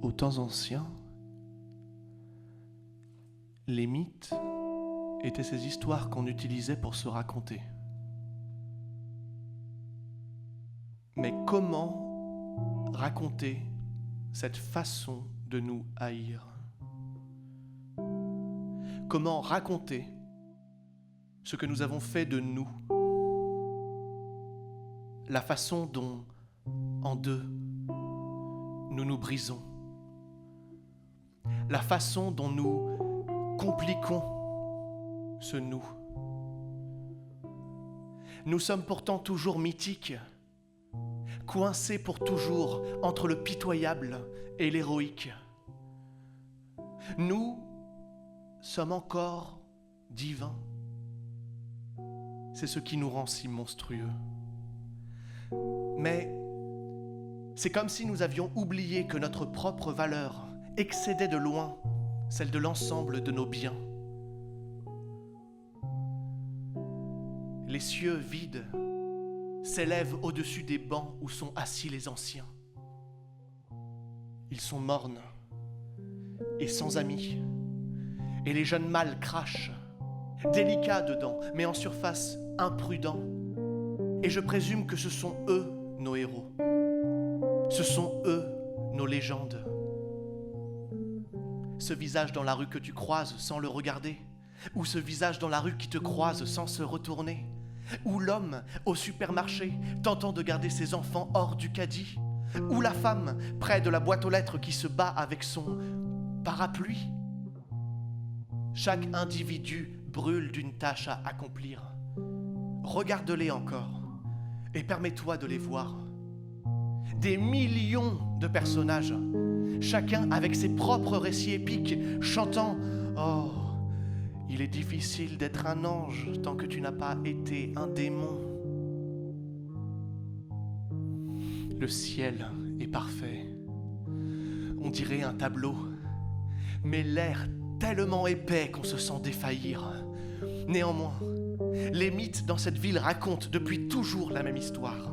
Aux temps anciens, les mythes étaient ces histoires qu'on utilisait pour se raconter. Mais comment raconter cette façon de nous haïr ? Comment raconter ce que nous avons fait de nous ? La façon dont, en deux, nous nous brisons. La façon dont nous compliquons ce nous. Nous sommes pourtant toujours mythiques, coincés pour toujours entre le pitoyable et l'héroïque. Nous sommes encore divins. C'est ce qui nous rend si monstrueux. Mais c'est comme si nous avions oublié que notre propre valeur excédait de loin celle de l'ensemble de nos biens. Les cieux vides s'élèvent au-dessus des bancs où sont assis les anciens. Ils sont mornes et sans amis, et les jeunes mâles crachent, délicats dedans, mais en surface imprudents. Et je présume que ce sont eux nos héros. Ce sont eux nos légendes. Ce visage dans la rue que tu croises sans le regarder, ou ce visage dans la rue qui te croise sans se retourner, ou l'homme au supermarché tentant de garder ses enfants hors du caddie, ou la femme près de la boîte aux lettres qui se bat avec son parapluie. Chaque individu brûle d'une tâche à accomplir. Regarde-les encore et permets-toi de les voir. Des millions de personnages, chacun avec ses propres récits épiques, chantant « Oh, il est difficile d'être un ange tant que tu n'as pas été un démon. » Le ciel est parfait. On dirait un tableau, mais l'air tellement épais qu'on se sent défaillir. Néanmoins, les mythes dans cette ville racontent depuis toujours la même histoire.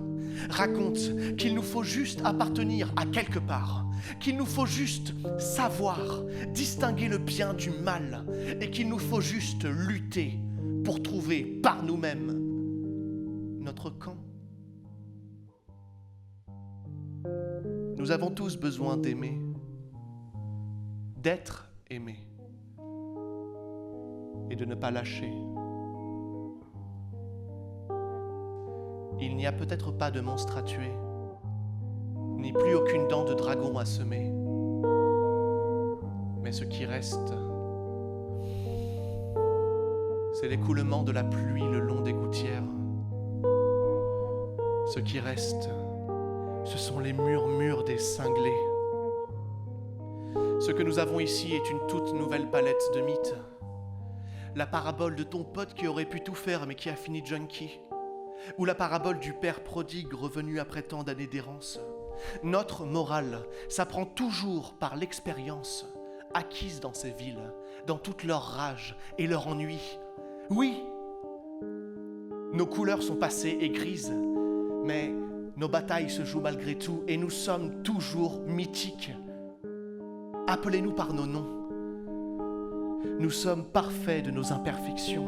Racontent qu'il nous faut juste appartenir à quelque part, qu'il nous faut juste savoir distinguer le bien du mal et qu'il nous faut juste lutter pour trouver par nous-mêmes notre camp. Nous avons tous besoin d'aimer, d'être aimés et de ne pas lâcher. Il n'y a peut-être pas de monstre à tuer, ni plus aucune dent de dragon à semer. Mais ce qui reste, c'est l'écoulement de la pluie le long des gouttières. Ce qui reste, ce sont les murmures des cinglés. Ce que nous avons ici est une toute nouvelle palette de mythes. La parabole de ton pote qui aurait pu tout faire mais qui a fini junkie. Ou la parabole du père prodigue revenu après tant d'années d'errance. Notre morale s'apprend toujours par l'expérience, acquise dans ces villes, dans toute leur rage et leur ennui. Oui, nos couleurs sont passées et grises, mais nos batailles se jouent malgré tout et nous sommes toujours mythiques. Appelez-nous par nos noms. Nous sommes parfaits de nos imperfections.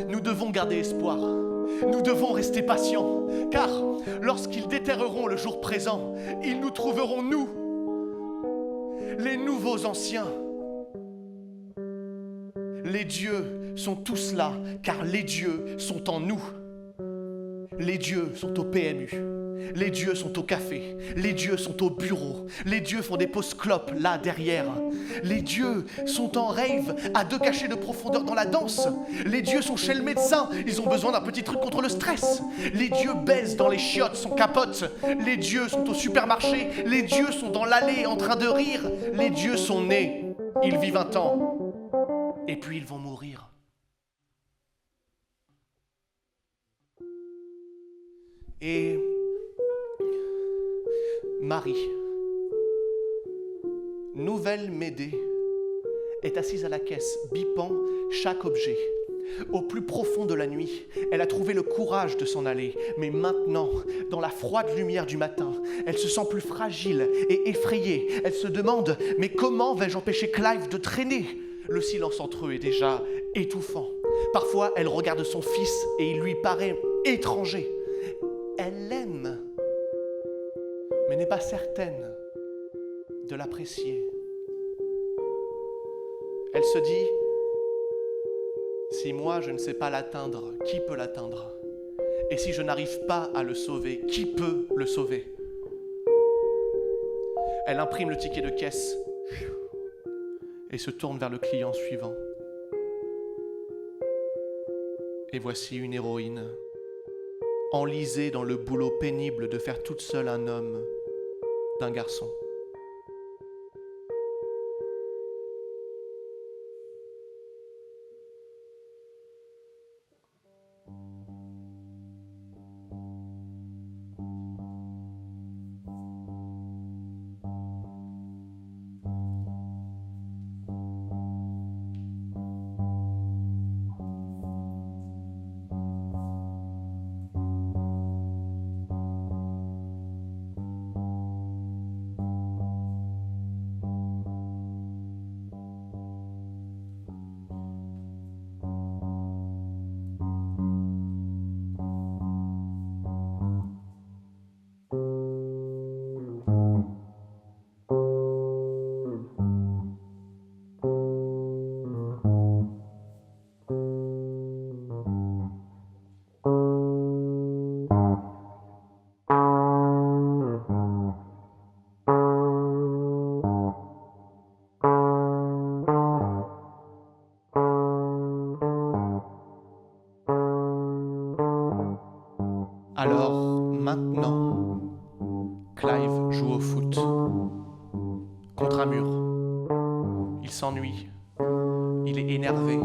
Nous devons garder espoir, nous devons rester patients, car lorsqu'ils déterreront le jour présent, ils nous trouveront nous, les nouveaux anciens. Les dieux sont tous là, car les dieux sont en nous. Les dieux sont au PMU, les dieux sont au café, les dieux sont au bureau, les dieux font des pauses clopes là derrière. Les dieux sont en rave à 2 cachets de profondeur dans la danse. Les dieux sont chez le médecin, ils ont besoin d'un petit truc contre le stress. Les dieux baisent dans les chiottes sans capote. Les dieux sont au supermarché, les dieux sont dans l'allée en train de rire. Les dieux sont nés, ils vivent un temps, et puis ils vont mourir. Et Marie, nouvelle Médée, est assise à la caisse, bipant chaque objet, Au plus profond de la nuit, elle a trouvé le courage de s'en aller. Mais maintenant, dans la froide lumière du matin, elle se sent plus fragile et effrayée. Elle se demande « Mais comment vais-je empêcher Clive de traîner ?» Le silence entre eux est déjà étouffant. Parfois, elle regarde son fils et il lui paraît étranger. Elle l'aime, mais n'est pas certaine de l'apprécier. Elle se dit « Si moi je ne sais pas l'atteindre, qui peut l'atteindre? Et si je n'arrive pas à le sauver, qui peut le sauver ?» Elle imprime le ticket de caisse et se tourne vers le client suivant. Et voici une héroïne, enlisée dans le boulot pénible de faire toute seule un homme d'un garçon. Alors, maintenant, Clive joue au foot, contre un mur. Il s'ennuie, il est énervé.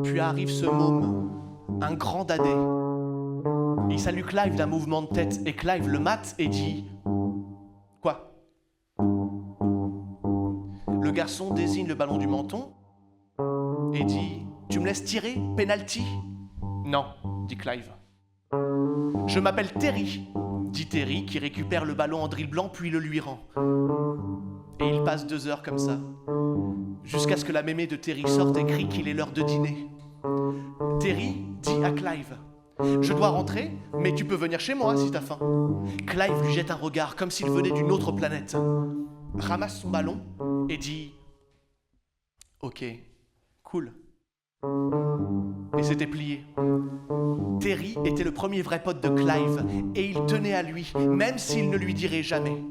Puis arrive ce môme, un grand dadais. Il salue Clive d'un mouvement de tête, et Clive le mate et dit « Quoi ?» Le garçon désigne le ballon du menton et dit « Tu me laisses tirer, penalty ?» « Non, » dit Clive. « Je m'appelle Terry, » dit Terry, qui récupère le ballon en dribblant puis le lui rend. Et il passe 2 heures comme ça, jusqu'à ce que la mémé de Terry sorte et crie qu'il est l'heure de dîner. Terry dit à Clive « Je dois rentrer, mais tu peux venir chez moi si t'as faim. » Clive lui jette un regard comme s'il venait d'une autre planète, ramasse son ballon et dit « Ok, cool. » Et c'était plié. Terry était le premier vrai pote de Clive et il tenait à lui, même s'il ne lui dirait jamais.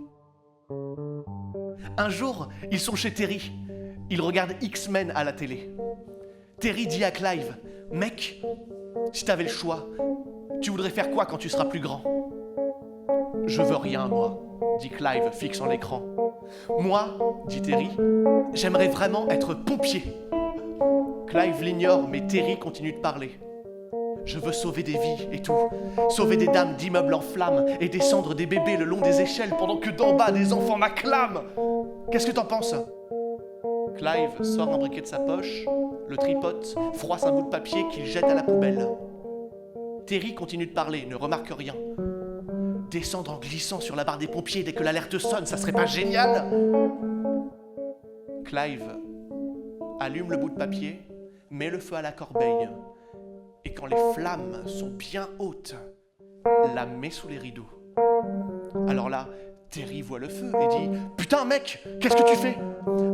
Un jour, ils sont chez Terry. Ils regardent X-Men à la télé. Terry dit à Clive « Mec, si t'avais le choix, tu voudrais faire quoi quand tu seras plus grand ?»« Je veux rien, moi, » dit Clive, fixant l'écran. « Moi, » dit Terry, « j'aimerais vraiment être pompier. » Clive l'ignore, mais Terry continue de parler. « Je veux sauver des vies et tout. Sauver des dames d'immeubles en flammes et descendre des bébés le long des échelles pendant que d'en bas des enfants m'acclament. Qu'est-ce que t'en penses ?» Clive sort un briquet de sa poche, le tripote, froisse un bout de papier qu'il jette à la poubelle. Terry continue de parler, ne remarque rien. « Descendre en glissant sur la barre des pompiers dès que l'alerte sonne, ça serait pas génial ?» Clive allume le bout de papier, met le feu à la corbeille, et quand les flammes sont bien hautes, la met sous les rideaux. Alors là, Terry voit le feu et dit « Putain mec, qu'est-ce que tu fais ?»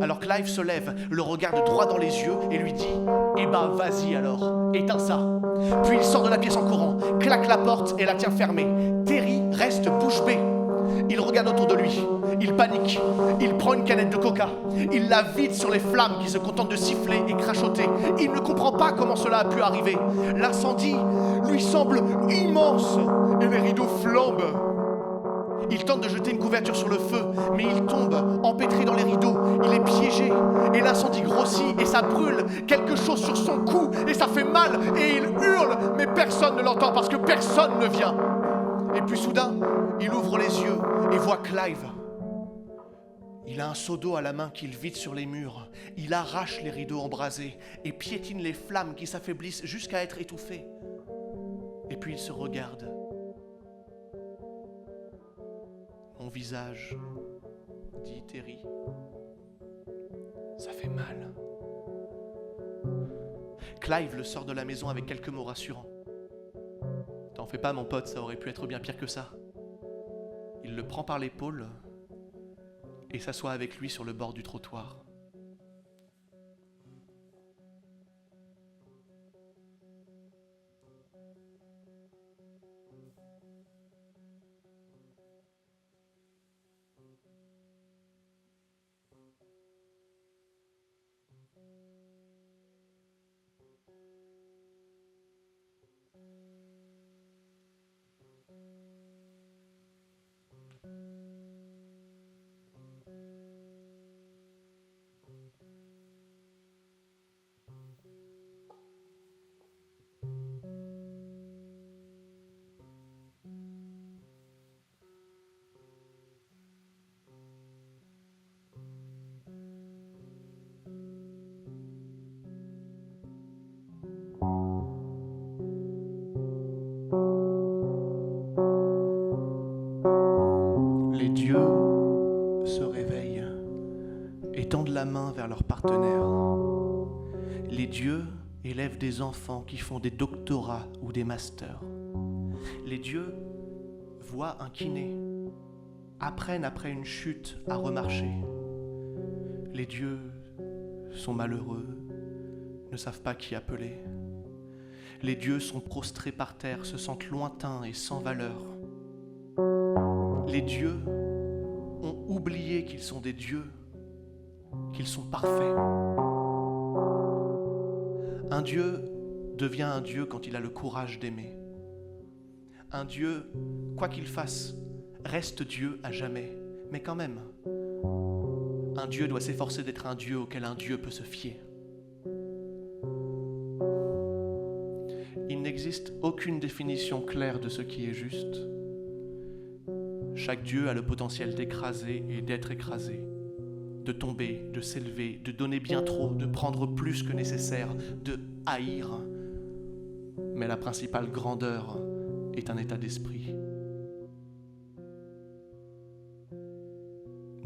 Alors Clive se lève, le regarde droit dans les yeux et lui dit « Eh ben vas-y alors, éteins ça !» Puis il sort de la pièce en courant, claque la porte et la tient fermée. Terry reste bouche bée. Il regarde autour de lui, il panique, il prend une canette de coca, il la vide sur les flammes qui se contentent de siffler et crachoter. Il ne comprend pas comment cela a pu arriver. L'incendie lui semble immense et les rideaux flambent. Il tente de jeter une couverture sur le feu, mais il tombe, empêtré dans les rideaux. Il est piégé et l'incendie grossit et ça brûle quelque chose sur son cou et ça fait mal et il hurle, mais personne ne l'entend parce que personne ne vient. Et puis soudain, il ouvre les yeux et voit Clive. Il a un seau d'eau à la main qu'il vide sur les murs. Il arrache les rideaux embrasés et piétine les flammes qui s'affaiblissent jusqu'à être étouffées. Et puis il se regarde. Mon visage, dit Terry. Ça fait mal. Clive le sort de la maison avec quelques mots rassurants. T'en fais pas mon pote, ça aurait pu être bien pire que ça. Il le prend par l'épaule et s'assoit avec lui sur le bord du trottoir. Les dieux se réveillent et tendent la main vers leurs partenaires. Les dieux élèvent des enfants qui font des doctorats ou des masters. Les dieux voient un kiné, apprennent après une chute à remarcher. Les dieux sont malheureux, ne savent pas qui appeler. Les dieux sont prostrés par terre, se sentent lointains et sans valeur. Les dieux ont oublié qu'ils sont des dieux, qu'ils sont parfaits. Un dieu devient un dieu quand il a le courage d'aimer. Un dieu, quoi qu'il fasse, reste Dieu à jamais. Mais quand même, un dieu doit s'efforcer d'être un dieu auquel un dieu peut se fier. Il n'existe aucune définition claire de ce qui est juste. Chaque dieu a le potentiel d'écraser et d'être écrasé, de tomber, de s'élever, de donner bien trop, de prendre plus que nécessaire, de haïr. Mais la principale grandeur est un état d'esprit.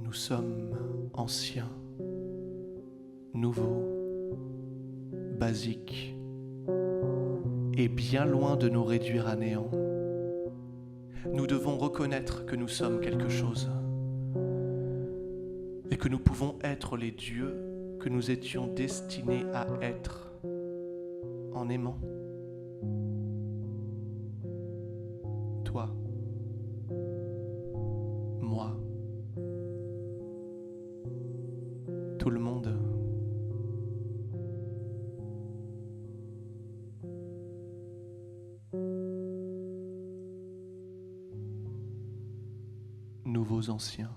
Nous sommes anciens, nouveaux, basiques, et bien loin de nous réduire à néant. Nous devons reconnaître que nous sommes quelque chose et que nous pouvons être les dieux que nous étions destinés à être en aimant. Toi, moi, tout le monde. Nouveaux anciens.